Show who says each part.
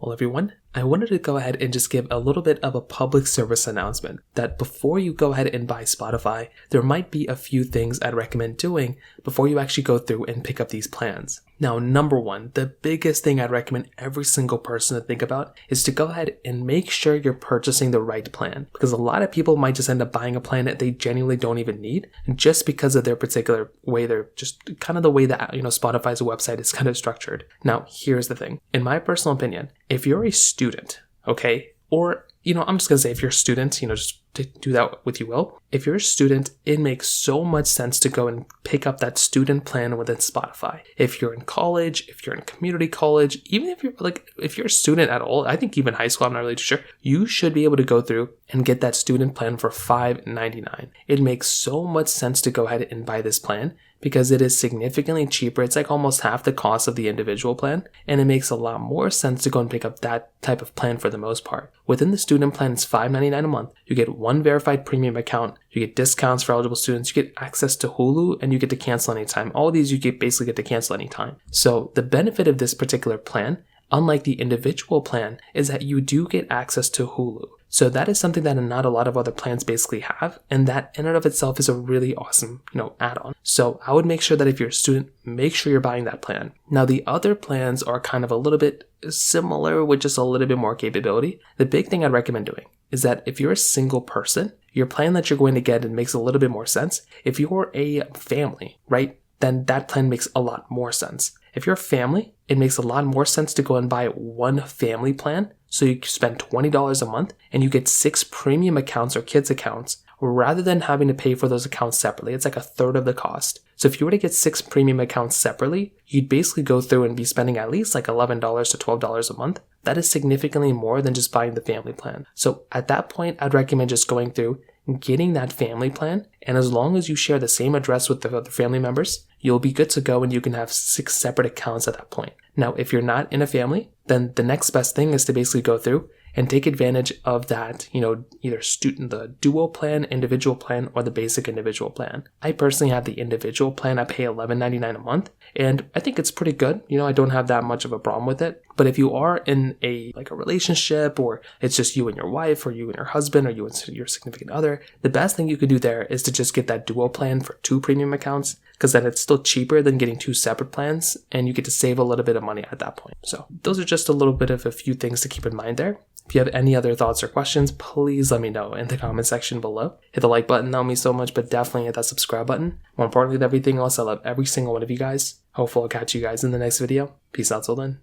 Speaker 1: Well, everyone, I wanted to go ahead and just give a little bit of a public service announcement that before you go ahead and buy Spotify, there might be a few things I'd recommend doing before you actually go through and pick up these plans. Now, number one, the biggest thing I'd recommend every single person to think about is to go ahead and make sure you're purchasing the right plan, because a lot of people might just end up buying a plan that they genuinely don't even need just because of their particular way they're just kind of the way that, Spotify's website is kind of structured. Now, here's the thing. In my personal opinion, if you're a student, okay, or, I'm just going to say if you're a student, just to do that with you will. If you're a student, it makes so much sense to go and pick up that student plan within Spotify. If you're in college, if you're in community college, even if you're a student at all, I think even high school, I'm not really too sure, you should be able to go through and get that student plan for $5.99. It makes so much sense to go ahead and buy this plan because it is significantly cheaper. It's like almost half the cost of the individual plan, and it makes a lot more sense to go and pick up that type of plan for the most part. Within the student plan, it's $5.99 a month. You get one verified premium account, you get discounts for eligible students, you get access to Hulu, and you get to cancel anytime. All of these you basically get to cancel anytime. So the benefit of this particular plan, unlike the individual plan, is that you do get access to Hulu. So that is something that not a lot of other plans basically have, and that in and of itself is a really awesome, add-on. So I would make sure that if you're a student, make sure you're buying that plan. Now the other plans are kind of a little bit similar with just a little bit more capability. The big thing I'd recommend doing is that if you're a single person, your plan that you're going to get, it makes a little bit more sense. If you're a family, right, then that plan makes a lot more sense. If you're a family, it makes a lot more sense to go and buy one family plan. So you spend $20 a month and you get 6 premium accounts or kids accounts rather than having to pay for those accounts separately. It's like a third of the cost. So if you were to get 6 premium accounts separately, you'd basically go through and be spending at least like $11 to $12 a month. That is significantly more than just buying the family plan. So at that point, I'd recommend just going through and getting that family plan. And as long as you share the same address with the other family members, you'll be good to go and you can have 6 separate accounts at that point. Now, if you're not in a family, then the next best thing is to basically go through and take advantage of that, either the dual plan, individual plan, or the basic individual plan. I personally have the individual plan. I pay $11.99 a month, and I think it's pretty good. I don't have that much of a problem with it. But if you are in a relationship, or it's just you and your wife, or you and your husband, or you and your significant other, the best thing you could do there is to just get that dual plan for 2 premium accounts, because then it's still cheaper than getting 2 separate plans, and you get to save a little bit of money at that point. So those are just a little bit of a few things to keep in mind there. If you have any other thoughts or questions, please let me know in the comment section below. Hit the like button, that would mean so much, but definitely hit that subscribe button. More importantly than everything else, I love every single one of you guys. Hopefully I'll catch you guys in the next video. Peace out till then.